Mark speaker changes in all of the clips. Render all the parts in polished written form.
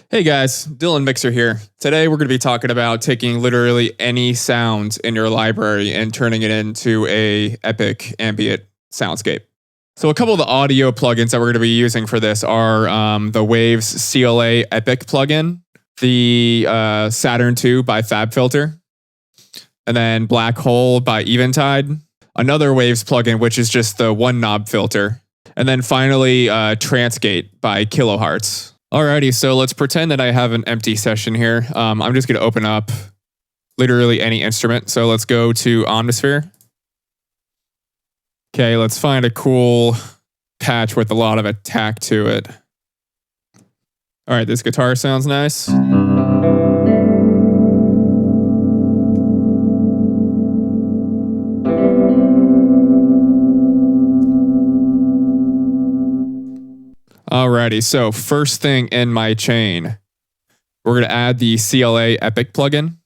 Speaker 1: Hey guys, Dylan Mixer here. Today we're going to be talking about taking literally any sound in your library and turning it into a epic ambient soundscape. So a couple of the audio plugins that we're going to be using for this are the Waves CLA Epic plugin, the Saturn 2 by FabFilter, and then Black Hole by Eventide, another Waves plugin which is just the oneknob filter, and then finally Transgate by Kilohertz. Alrighty, so let's pretend that I have an empty session here. I'm just going to open up literally any instrument. So let's go to Omnisphere. Okay, let's find a cool patch with a lot of attack to it. All right, this guitar sounds nice. Alrighty, so first thing in my chain, we're going to add the CLA Epic plugin.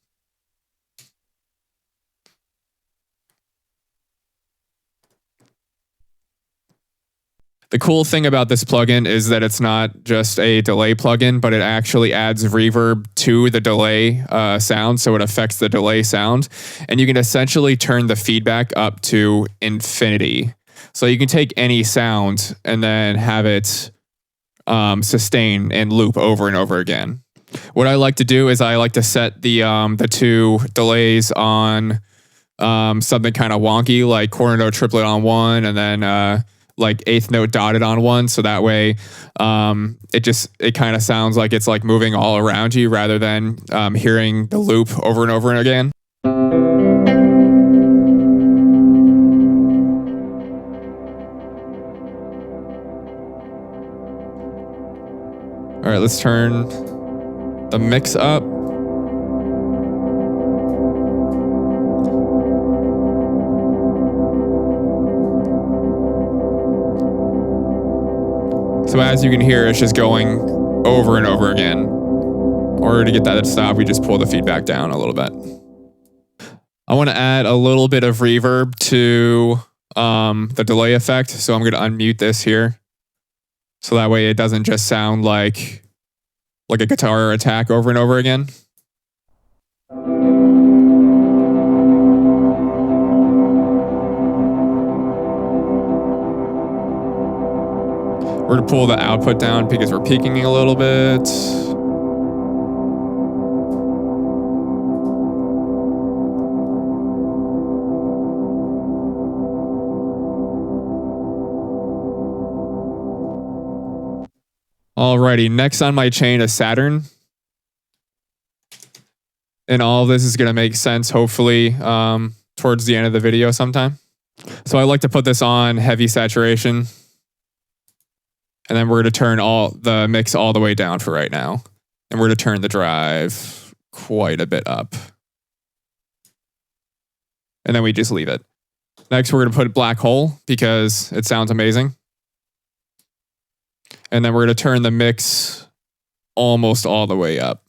Speaker 1: The cool thing about this plugin is that it's not just a delay plugin, but it actually adds reverb to the delay sound, so it affects the delay sound. And you can essentially turn the feedback up to infinity. So you can take any sound and then have it sustain and loop over and over again. What I like to do is I like to set the two delays on something kind of wonky, like quarter note triplet on one, and then like eighth note dotted on one. So that way, it kind of sounds like it's like moving all around you rather than hearing the loop over and over and again. All right, let's turn the mix up. So as you can hear, it's just going over and over again. In order to get that to stop, we just pull the feedback down a little bit. I want to add a little bit of reverb to the delay effect. So I'm going to unmute this here. So that way it doesn't just sound like a guitar attack over and over again. We're going to pull the output down because we're peaking a little bit. Alrighty, next on my chain is Saturn. And all of this is going to make sense, hopefully, towards the end of the video sometime. So I like to put this on heavy saturation. And then we're going to turn the mix all the way down for right now. And we're going to turn the drive quite a bit up. And then we just leave it. Next, we're going to put Black Hole because it sounds amazing. And then we're going to turn the mix almost all the way up.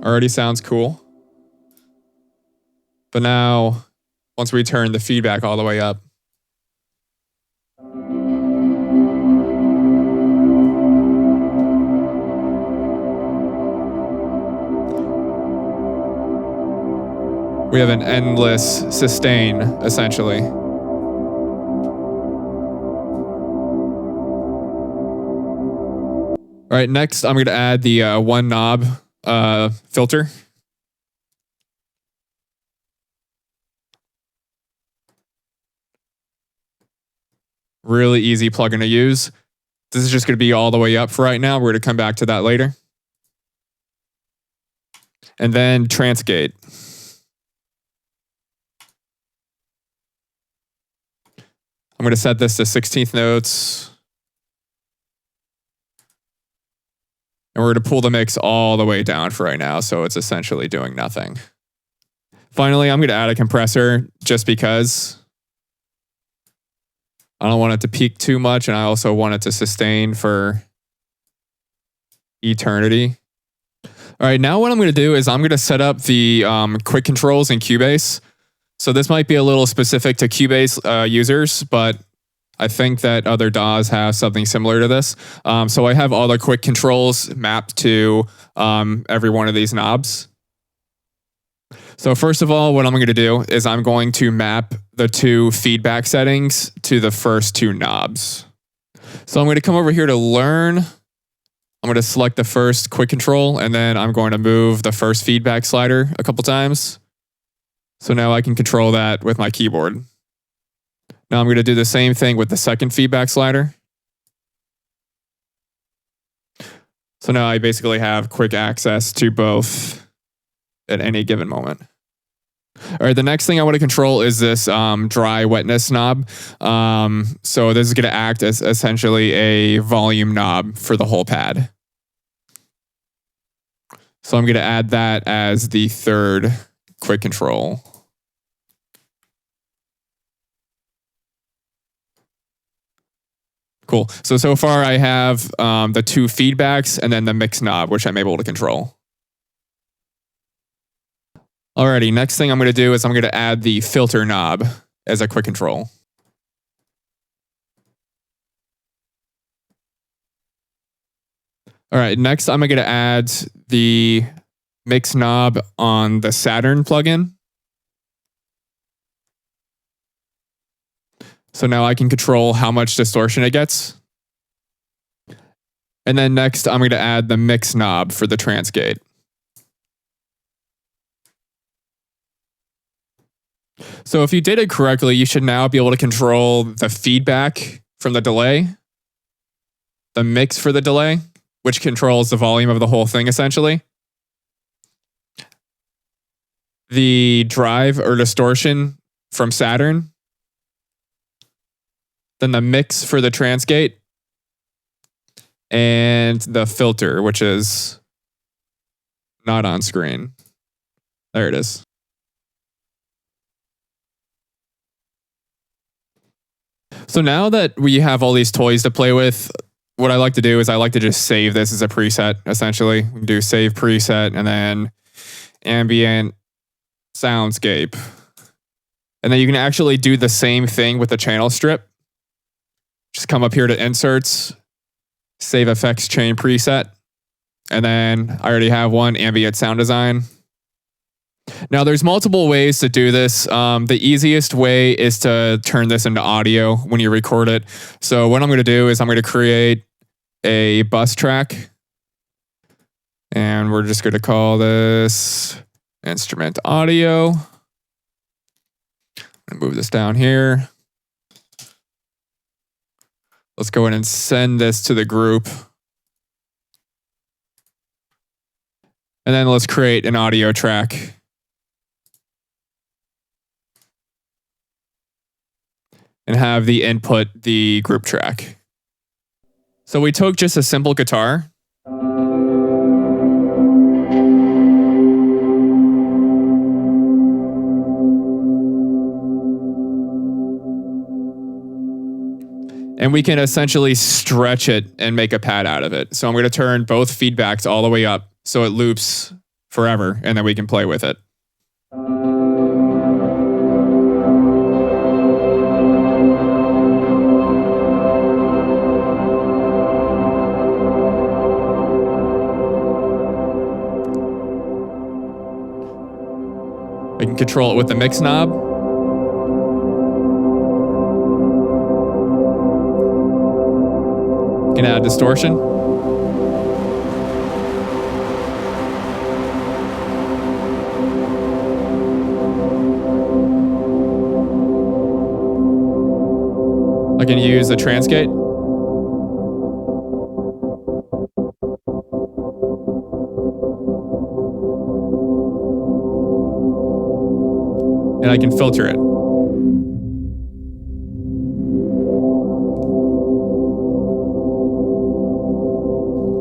Speaker 1: Already sounds cool. But now, once we turn the feedback all the way up, we have an endless sustain, essentially. All right, next I'm going to add the oneknob filter. Really easy plugin to use. This is just going to be all the way up for right now. We're going to come back to that later. And then Transgate. I'm going to set this to 16th notes. And we're going to pull the mix all the way down for right now, so it's essentially doing nothing. Finally, I'm going to add a compressor just because I don't want it to peak too much, and I also want it to sustain for eternity. All right, now what I'm going to do is I'm going to set up the quick controls in Cubase. So this might be a little specific to Cubase users, but I think that other DAWs have something similar to this. So I have all the quick controls mapped to every one of these knobs. So first of all, what I'm going to do is I'm going to map the two feedback settings to the first two knobs. So I'm going to come over here to learn. I'm going to select the first quick control, and then I'm going to move the first feedback slider a couple times. So now I can control that with my keyboard. Now I'm going to do the same thing with the second feedback slider. So now I basically have quick access to both at any given moment. All right, the next thing I want to control is this dry wetness knob. So this is going to act as essentially a volume knob for the whole pad. So I'm going to add that as the third quick control. Cool. So far I have the two feedbacks and then the mix knob, which I'm able to control. Alrighty, next thing I'm going to do is I'm going to add the filter knob as a quick control. All right, next I'm going to add the mix knob on the Saturn plugin. So now I can control how much distortion it gets. And then next I'm going to add the mix knob for the transgate. So if you did it correctly, you should now be able to control the feedback from the delay, the mix for the delay, which controls the volume of the whole thing essentially, the drive or distortion from Saturn, then the mix for the transgate, and the filter, which is not on screen. There it is. So now that we have all these toys to play with, what I like to do is I like to just save this as a preset, essentially. We can do save preset and then ambient soundscape. And then you can actually do the same thing with the channel strip. Just come up here to inserts, save effects chain preset. And then I already have one, ambient sound design. Now there's multiple ways to do this. The easiest way is to turn this into audio when you record it. So what I'm going to do is I'm going to create a bus track. And we're just going to call this instrument audio. And move this down here. Let's go ahead and send this to the group. And then let's create an audio track. And have the input the group track. So we took just a simple guitar. And we can essentially stretch it and make a pad out of it. So I'm going to turn both feedbacks all the way up so it loops forever, and then we can play with it. I can control it with the mix knob. Can add distortion. I can use the transgate. And I can filter it.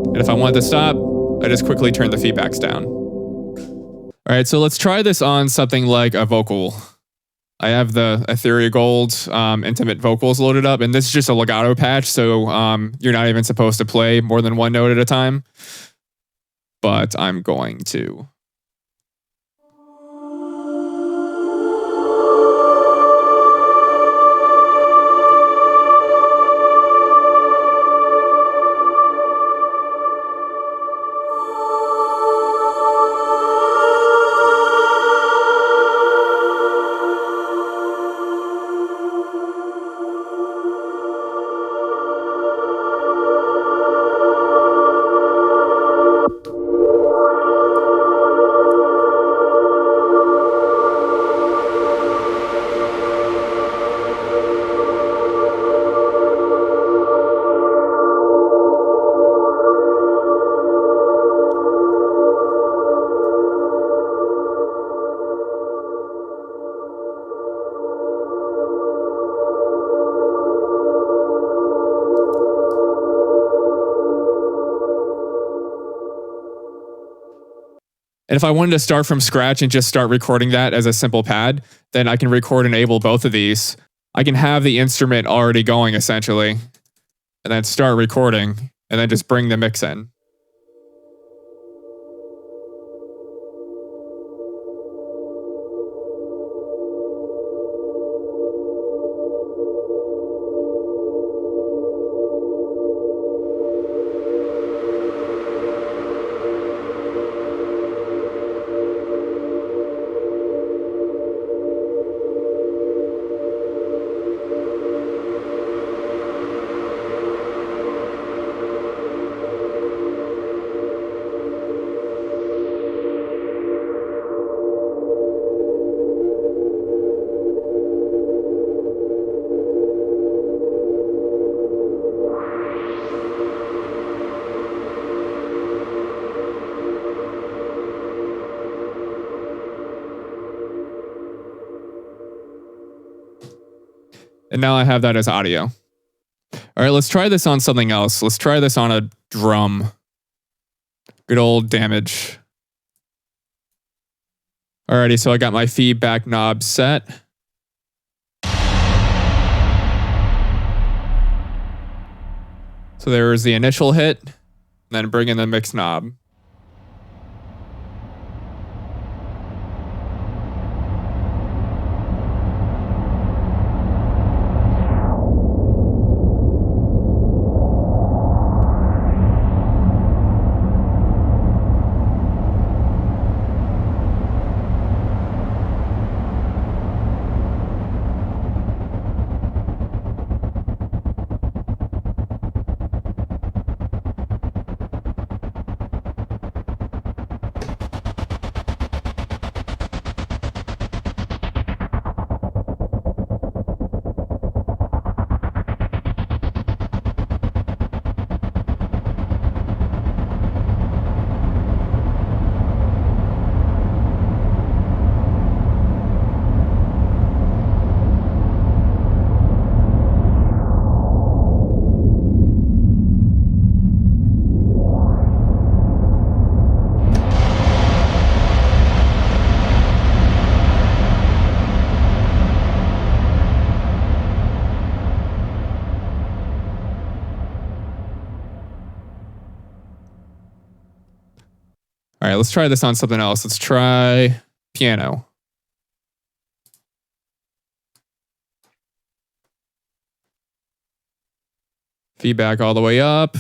Speaker 1: And if I want it to stop, I just quickly turn the feedbacks down. All right, so let's try this on something like a vocal. I have the Ethereal Gold Intimate Vocals loaded up, and this is just a legato patch, so you're not even supposed to play more than one note at a time. But I'm going to. And if I wanted to start from scratch and just start recording that as a simple pad, then I can record and enable both of these. I can have the instrument already going essentially, and then start recording, and then just bring the mix in. And now I have that as audio. All right, let's try this on something else. Let's try this on a drum. Good old damage. Alrighty, so I got my feedback knob set. So there's the initial hit, and then bring in the mix knob. All right, let's try this on something else. Let's try piano. Feedback all the way up.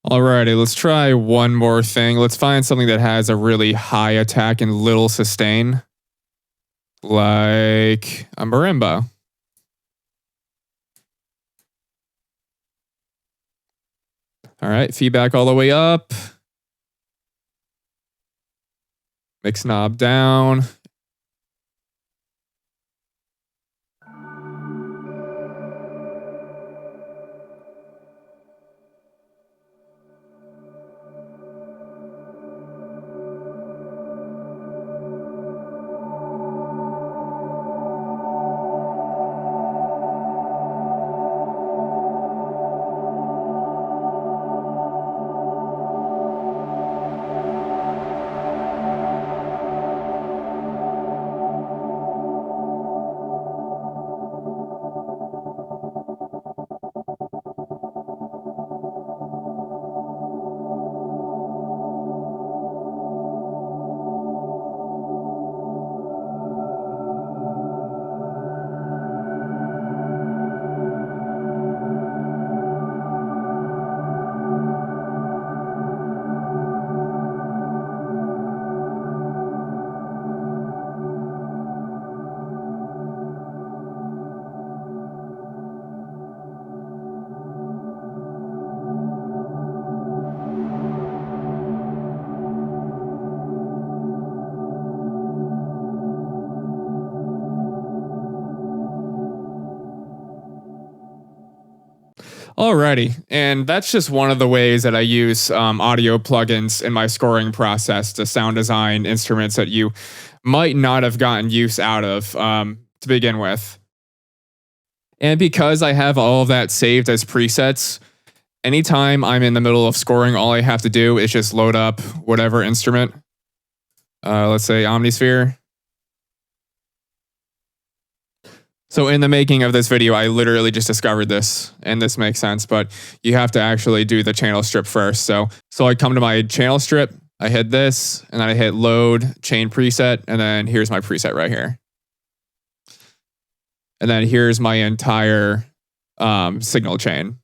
Speaker 1: Alrighty, let's try one more thing. Let's find something that has a really high attack and little sustain, like a marimba. All right, feedback all the way up. Mix knob down. Alrighty, and that's just one of the ways that I use audio plugins in my scoring process to sound design instruments that you might not have gotten use out of to begin with. And because I have all of that saved as presets, anytime I'm in the middle of scoring, all I have to do is just load up whatever instrument. Let's say Omnisphere. So in the making of this video, I literally just discovered this, and this makes sense, but you have to actually do the channel strip first. So I come to my channel strip, I hit this, and then I hit load, chain preset, and then here's my preset right here. And then here's my entire signal chain.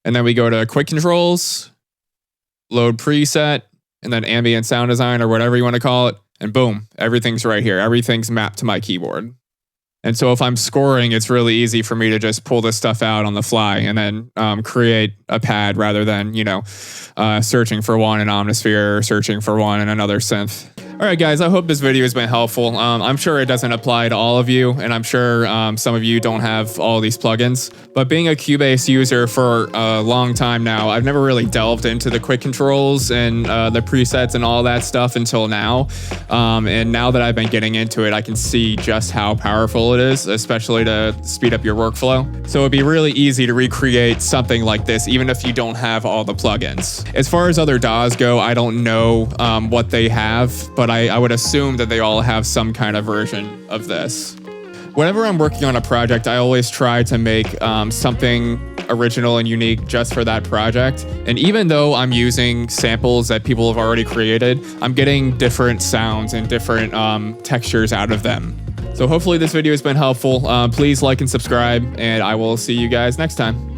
Speaker 1: And then we go to quick controls, load preset, and then ambient sound design or whatever you want to call it. And boom, everything's right here. Everything's mapped to my keyboard. And so if I'm scoring, it's really easy for me to just pull this stuff out on the fly and then create a pad rather than, searching for one in Omnisphere or searching for one in another synth. All right, guys, I hope this video has been helpful. I'm sure it doesn't apply to all of you, and I'm sure some of you don't have all these plugins. But being a Cubase user for a long time now, I've never really delved into the quick controls and the presets and all that stuff until now. And now that I've been getting into it, I can see just how powerful it is, especially to speed up your workflow. So it'd be really easy to recreate something like this, even if you don't have all the plugins. As far as other DAWs go, I don't know what they have, but I would assume that they all have some kind of version of this. Whenever I'm working on a project, I always try to make something original and unique just for that project. And even though I'm using samples that people have already created, I'm getting different sounds and different textures out of them. So hopefully this video has been helpful. Please like and subscribe, and I will see you guys next time.